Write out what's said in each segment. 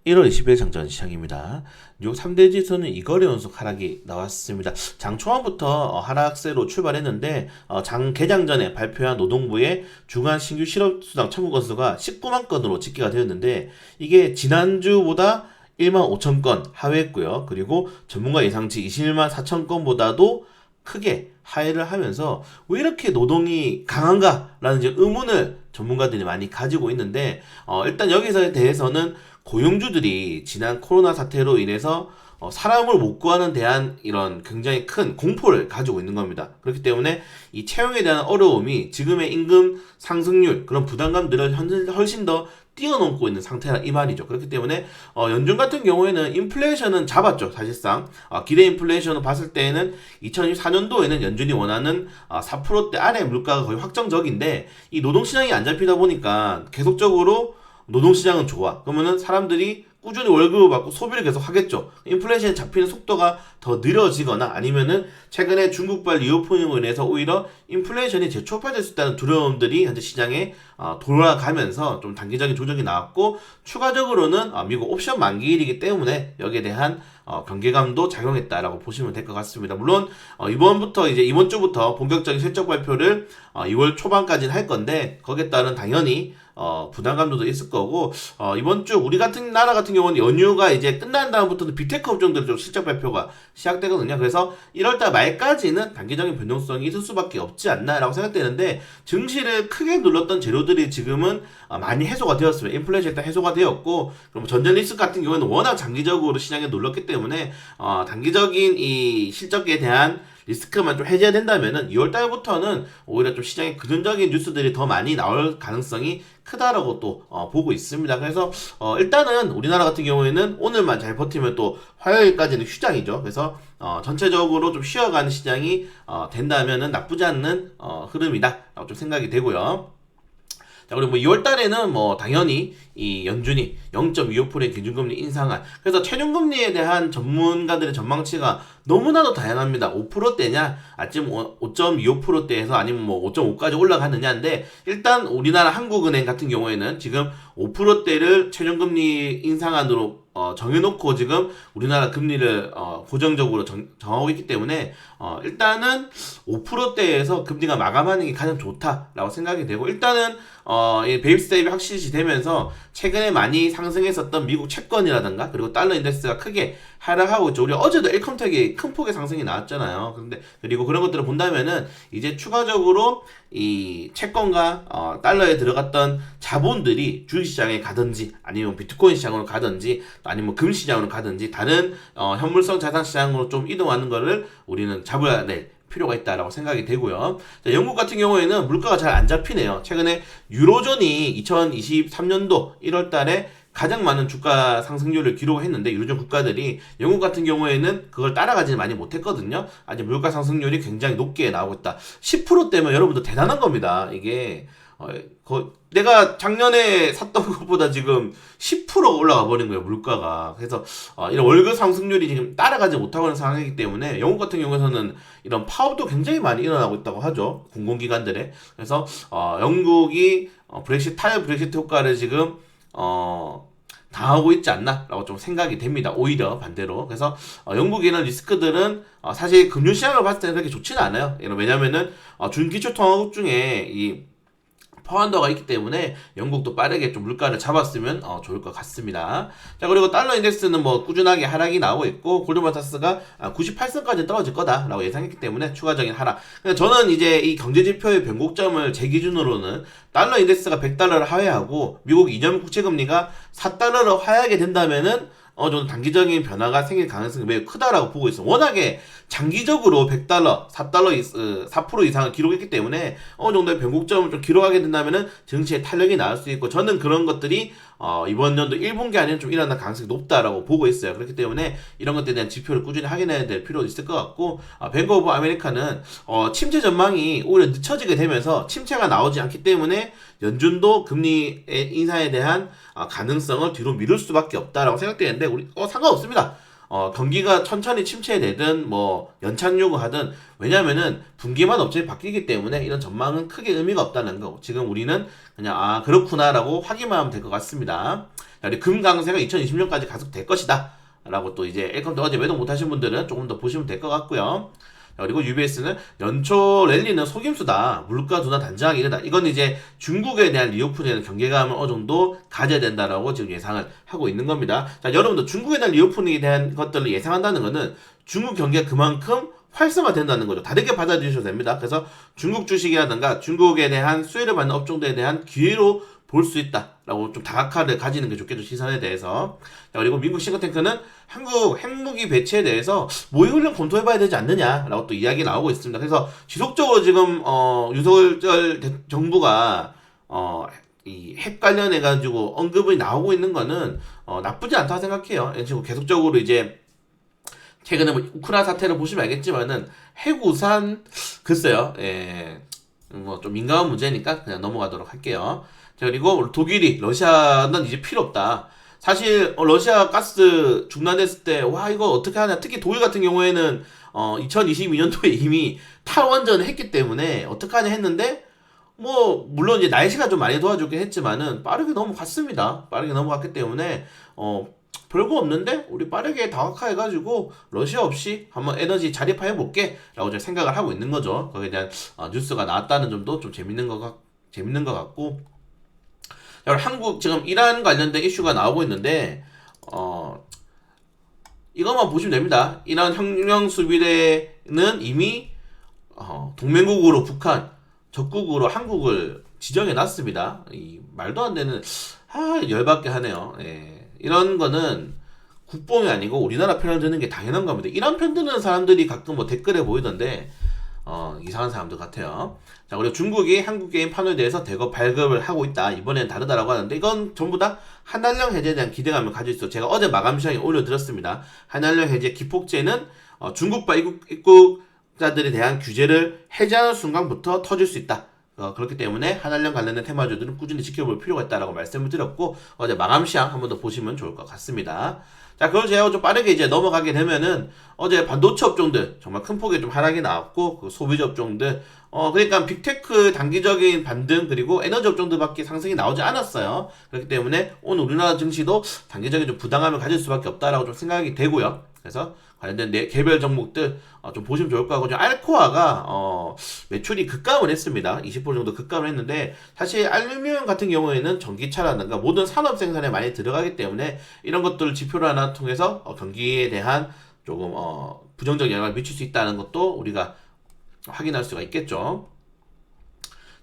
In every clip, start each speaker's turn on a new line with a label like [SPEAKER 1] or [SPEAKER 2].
[SPEAKER 1] 1월 20일 장전 시장입니다. 뉴욕 3대 지수는 이거래 연속 하락이 나왔습니다. 장 초반부터 하락세로 출발했는데 장 개장 전에 발표한 노동부의 주간 신규 실업수당 청구 건수가 19만 건으로 집계가 되었는데 이게 지난주보다 1만 5천 건 하회했고요. 그리고 전문가 예상치 21만 4천 건보다도 크게 하회를 하면서 왜 이렇게 노동이 강한가라는 이제 의문을 전문가들이 많이 가지고 있는데 일단 여기서에 대해서는 고용주들이 지난 코로나 사태로 인해서 사람을 못 구하는 대한 이런 굉장히 큰 공포를 가지고 있는 겁니다. 그렇기 때문에 이 채용에 대한 어려움이 지금의 임금 상승률 그런 부담감들을 훨씬 더 뛰어넘고 있는 상태라 이 말이죠. 그렇기 때문에 연준 같은 경우에는 인플레이션은 잡았죠. 사실상 기대 인플레이션을 봤을 때에는 2024년도에는 연준이 원하는 4%대 아래 물가가 거의 확정적인데 이 노동시장이 안 잡히다 보니까 계속적으로 노동시장은 좋아. 그러면은 사람들이 꾸준히 월급을 받고 소비를 계속 하겠죠. 인플레이션이 잡히는 속도가 더 느려지거나 아니면은 최근에 중국발 리오프닝으로 인해서 오히려 인플레이션이 재촉발될 수 있다는 두려움들이 현재 시장에 돌아가면서 좀 단기적인 조정이 나왔고 추가적으로는 미국 옵션 만기일이기 때문에 여기에 대한 경계감도 작용했다라고 보시면 될 것 같습니다. 물론 이번 주부터 본격적인 실적 발표를 2월 초반까지는 할 건데 거기에 따른 당연히 부담감도 있을 거고 이번 주 우리 같은 나라 같은 경우는 연휴가 이제 끝난 다음부터는 빅테크 업종들의 좀 실적 발표가 시작되거든요. 그래서 1월달 말까지는 단기적인 변동성이 있을 수밖에 없지 않나라고 생각되는데 증시를 크게 눌렀던 재료들이 지금은 많이 해소가 되었습니다. 인플레이션 일단 해소가 되었고 그럼 전전 리스크 같은 경우는 워낙 장기적으로 시장에 눌렀기 때문에 단기적인 이 실적에 대한 리스크만 좀 해제가 된다면은 2월 달부터는 오히려 좀 시장에 긍정적인 뉴스들이 더 많이 나올 가능성이 크다라고 또 보고 있습니다. 그래서 일단은 우리나라 같은 경우에는 오늘만 잘 버티면 또 화요일까지는 휴장이죠. 그래서 전체적으로 좀 쉬어가는 시장이 된다면은 나쁘지 않는 흐름이다라고 좀 생각이 되고요. 자, 그리고 2월 달에는 당연히 이 연준이 0.25%의 기준금리 인상한 그래서 최종금리에 대한 전문가들의 전망치가 너무나도 다양합니다. 5%대냐, 아니면 5.25%대에서 아니면 5.5까지 올라가느냐인데 일단 우리나라 한국은행 같은 경우에는 지금 5%대를 최종금리 인상안으로 정해놓고 지금 우리나라 금리를 고정적으로 정하고 있기 때문에 일단은 5%대에서 금리가 마감하는 게 가장 좋다라고 생각이 되고 일단은 이 베이스 대비 확실시 되면서 최근에 많이 상승했었던 미국 채권이라든가 그리고 달러 인덱스가 크게 하락하고 있죠. 우리 어제도 엘컴텍이 큰 폭의 상승이 나왔잖아요. 그리고 그런 것들을 본다면은 이제 추가적으로 이 채권과 달러에 들어갔던 자본들이 주식시장에 가든지 아니면 비트코인 시장으로 가든지 아니면 금시장으로 가든지 다른 현물성 자산 시장으로 좀 이동하는 거를 우리는 잡아야 될 필요가 있다라고 생각이 되고요. 자, 영국 같은 경우에는 물가가 잘 안 잡히네요. 최근에 유로존이 2023년도 1월 달에 가장 많은 주가 상승률을 기록했는데 유로존 국가들이 영국 같은 경우에는 그걸 따라가지는 많이 못했거든요. 아직 물가 상승률이 굉장히 높게 나오고 있다. 10%대면 여러분들 대단한 겁니다. 이게 내가 작년에 샀던 것보다 지금 10% 올라가 버린 거예요, 물가가. 그래서 이런 월급 상승률이 지금 따라가지 못하고 있는 상황이기 때문에 영국 같은 경우에서는 이런 파업도 굉장히 많이 일어나고 있다고 하죠, 공공기관들에. 그래서 영국이 탈 브렉시트 효과를 지금 당하고 있지 않나라고 좀 생각이 됩니다. 오히려 반대로. 그래서 영국에 있는 리스크들은 사실 금융시장을 봤을 때는 그렇게 좋지는 않아요. 왜냐면은 준기초통화국 중에 이 파운더가 있기 때문에 영국도 빠르게 좀 물가를 잡았으면 좋을 것 같습니다. 자, 그리고 달러 인덱스는 꾸준하게 하락이 나오고 있고 골드만삭스가 98선까지 떨어질 거다라고 예상했기 때문에 추가적인 하락. 근데 저는 이제 이 경제지표의 변곡점을 제 기준으로는 달러 인덱스가 100달러를 하회하고 미국 2년 국채금리가 4달러로 하회하게 된다면은 저는 단기적인 변화가 생길 가능성이 매우 크다라고 보고 있어요. 워낙에 장기적으로 100달러, 4% 이상을 기록했기 때문에 어느 정도의 변곡점을 좀 기록하게 된다면은 증시에 탄력이 나올 수 있고 저는 그런 것들이 이번 연도 1분기 안에는 좀 일어날 가능성이 높다라고 보고 있어요. 그렇기 때문에 이런 것들에 대한 지표를 꾸준히 확인해야 될 필요도 있을 것 같고 뱅크 오브 아메리카는 침체 전망이 오히려 늦춰지게 되면서 침체가 나오지 않기 때문에 연준도 금리 인상에 대한 가능성을 뒤로 미룰 수밖에 없다라고 생각되는데 우리 상관없습니다. 경기가 천천히 침체되든 연착 요구하든 왜냐면은 분기만 업체이 바뀌기 때문에 이런 전망은 크게 의미가 없다는 거. 지금 우리는 그냥 그렇구나라고 확인만 하면 될 것 같습니다. 우리 금 강세가 2020년까지 가속될 것이다. 라고 또 이제 엘컴도 어제 매도 못하신 분들은 조금 더 보시면 될 것 같고요. 그리고 UBS는 연초 랠리는 속임수다. 물가 둔화 단정하게 이르다. 이건 이제 중국에 대한 리오픈에 대한 경계감을 어느 정도 가져야 된다라고 지금 예상을 하고 있는 겁니다. 자, 여러분들 중국에 대한 리오픈에 대한 것들을 예상한다는 거는 중국 경기가 그만큼 활성화된다는 거죠. 다르게 받아들이셔도 됩니다. 그래서 중국 주식이라든가 중국에 대한 수혜를 받는 업종들에 대한 기회로 볼 수 있다라고 좀 다각화를 가지는 게 좋겠죠. 시선에 대해서. 자, 그리고 미국 싱크탱크는 한국 핵무기 배치에 대해서 모의훈련 검토해봐야 되지 않느냐라고 또 이야기 나오고 있습니다. 그래서 지속적으로 지금 윤석열 정부가 이 핵 관련해 가지고 언급이 나오고 있는 거는 나쁘지 않다고 생각해요. 지금 계속적으로 이제 최근에 뭐 우크라이나 사태를 보시면 알겠지만은 핵우산 글쎄요. 예. 뭐 좀 민감한 문제니까 그냥 넘어가도록 할게요. 자, 그리고 독일이 러시아는 이제 필요 없다. 사실 러시아 가스 중단됐을 때 와 이거 어떻게 하냐. 특히 독일 같은 경우에는 2022년도에 이미 탈원전을 했기 때문에 어떻게 하냐 했는데 뭐 물론 이제 날씨가 좀 많이 도와주긴 했지만은 빠르게 넘어갔습니다. 빠르게 넘어갔기 때문에 별거 없는데 우리 빠르게 다각화해가지고 러시아 없이 한번 에너지 자립화해볼게 라고 좀 생각을 하고 있는 거죠. 거기에 대한 뉴스가 나왔다는 점도 좀 재밌는 것 같고. 한국 지금 이란 관련된 이슈가 나오고 있는데 이것만 보시면 됩니다. 이란 혁명수비대는 이미 동맹국으로 북한, 적국으로 한국을 지정해 놨습니다. 이 말도 안 되는 열받게 하네요. 예. 이런 거는 국뽕이 아니고 우리나라 편을 드는 게 당연한 겁니다. 이란 편 드는 사람들이 가끔 뭐 댓글에 보이던데 이상한 사람들 같아요. 자, 그리고 중국이 한국 게임 판호에 대해서 대거 발급을 하고 있다. 이번엔 다르다라고 하는데 이건 전부 다 한한령 해제에 대한 기대감을 가지고 있어. 제가 어제 마감 시장에 올려드렸습니다. 한한령 해제 기폭제는 중국발 입국자들에 대한 규제를 해제하는 순간부터 터질 수 있다. 그렇기 때문에 한한령 관련된 테마주들은 꾸준히 지켜볼 필요가 있다라고 말씀을 드렸고 어제 마감 시장 한 번 더 보시면 좋을 것 같습니다. 자, 그걸 제가 좀 빠르게 이제 넘어가게 되면은 어제 반도체 업종들 정말 큰 폭의 좀 하락이 나왔고 그 소비재 업종들 그러니까 빅테크 단기적인 반등 그리고 에너지 업종들밖에 상승이 나오지 않았어요. 그렇기 때문에 오늘 우리나라 증시도 단기적인 좀 부당함을 가질 수밖에 없다라고 좀 생각이 되고요. 그래서 관련된 개별 종목들 좀 보시면 좋을 것 같고 좀 알코아가 매출이 급감을 했습니다. 20% 정도 급감을 했는데 사실 알루미늄 같은 경우에는 전기차라든가 모든 산업 생산에 많이 들어가기 때문에 이런 것들을 지표를 하나 통해서 경기에 대한 조금 부정적 영향을 미칠 수 있다는 것도 우리가 확인할 수가 있겠죠.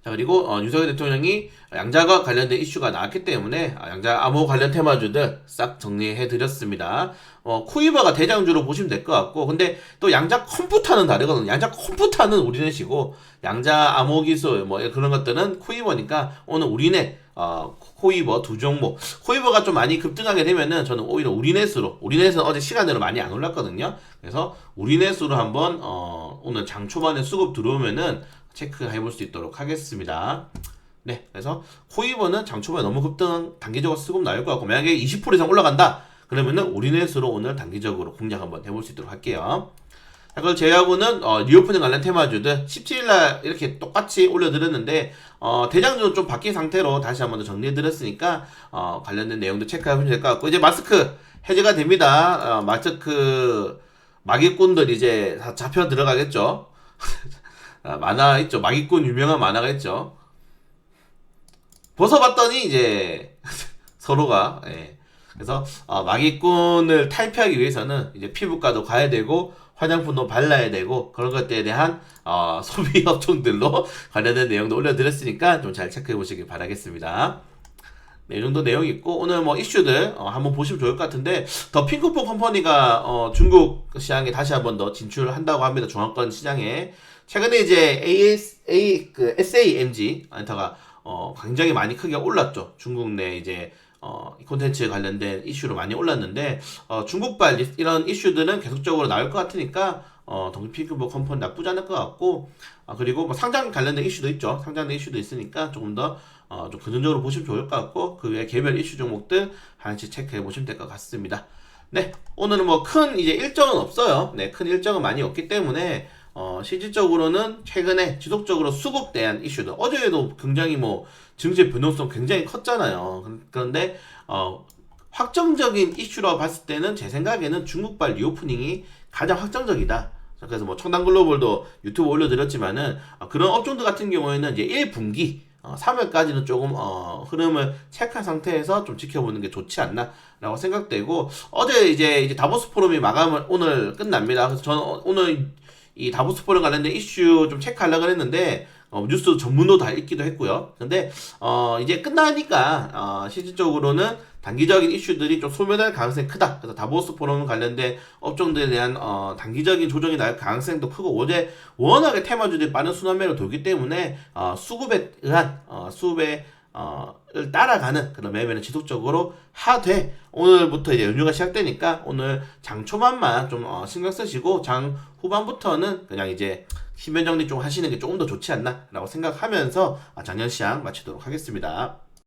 [SPEAKER 1] 자, 그리고 윤석열 대통령이 양자과 관련된 이슈가 나왔기 때문에 양자 암호 관련 테마주들 싹 정리해 드렸습니다. 쿠이버가 대장주로 보시면 될 것 같고 근데 또 양자 컴퓨터는 다르거든요. 양자 컴퓨터는 우리넷이고 양자 암호 기술 뭐 그런 것들은 쿠이버니까 오늘 우리넷 코이버 두 종목 코이버가 좀 많이 급등하게 되면은 저는 오히려 우리넷은 어제 시간으로 많이 안 올랐거든요. 그래서 우리넷으로 한번 오늘 장 초반에 수급 들어오면은 체크해 볼 수 있도록 하겠습니다. 네, 그래서 코이버는 장 초반에 너무 급등 단기적으로 수급 나올 것 같고 만약에 20% 이상 올라간다 그러면은 우리넷으로 오늘 단기적으로 공략 한번 해볼 수 있도록 할게요. 자, 그걸 제외하고는 리오프닝 관련 테마주들 17일날 이렇게 똑같이 올려드렸는데 대장주는 좀 바뀐 상태로 다시 한번 더 정리해드렸으니까 관련된 내용도 체크하시면 될 것 같고 이제 마스크 해제가 됩니다. 마스크 마기꾼들 이제 다 잡혀 들어가겠죠. 만화 있죠. 마기꾼 유명한 만화가 있죠. 벗어봤더니 이제 서로가 그래서 마기꾼을 탈피하기 위해서는 이제 피부과도 가야 되고 화장품도 발라야 되고 그런 것들에 대한 소비 업종들로 관련된 내용도 올려드렸으니까 좀 잘 체크해 보시길 바라겠습니다. 네, 이 정도 내용이 있고 오늘 뭐 이슈들 한번 보시면 좋을 것 같은데 더 핑크퐁 컴퍼니가 중국 시장에 다시 한번 더 진출을 한다고 합니다. 중앙권 시장에 최근에 이제 SAMG 엔터가 굉장히 많이 크게 올랐죠. 중국 내 이제 콘텐츠 관련된 이슈로 많이 올랐는데 중국발 이런 이슈들은 계속적으로 나올 것 같으니까 핑크퐁 컴퍼니 나쁘지 않을 것 같고 그리고 뭐 상장 관련된 이슈도 있죠. 상장된 이슈도 있으니까 조금 더 좀 긍정적으로 보시면 좋을 것 같고 그 외에 개별 이슈 종목들 하나씩 체크해 보시면 될 것 같습니다. 네, 오늘은 뭐 큰 이제 일정은 없어요. 네, 큰 일정은 많이 없기 때문에 실질적으로는 최근에 지속적으로 수급에 대한 이슈들 어제에도 굉장히 뭐 증시 변동성 굉장히 컸잖아요. 그런데 확정적인 이슈로 봤을 때는 제 생각에는 중국발 리오프닝이 가장 확정적이다. 그래서 뭐 청담글로벌도 유튜브 올려드렸지만은 그런 업종들 같은 경우에는 이제 1분기 3월까지는 조금 흐름을 체크한 상태에서 좀 지켜보는 게 좋지 않나라고 생각되고, 어제 이제 다보스 포럼이 마감을 오늘 끝납니다. 그래서 저는 오늘 이 다보스 포럼 관련된 이슈 좀 체크하려고 했는데 뉴스 전문도 다 읽기도 했고요. 근데 이제 끝나니까 실질적으로는 단기적인 이슈들이 좀 소멸할 가능성이 크다. 그래서 다보스 포럼 관련된 업종들에 대한 단기적인 조정이 날 가능성도 크고, 어제 워낙에 테마주들이 빠른 순환매로 돌기 때문에 수급에 의한 수급에 을 따라가는 그런 매매는 지속적으로 하되, 오늘부터 이제 연휴가 시작되니까 오늘 장 초반만 좀 신경 쓰시고 장 후반부터는 그냥 이제 신변 정리 좀 하시는 게 조금 더 좋지 않나라고 생각하면서 작년 시장 마치도록 하겠습니다.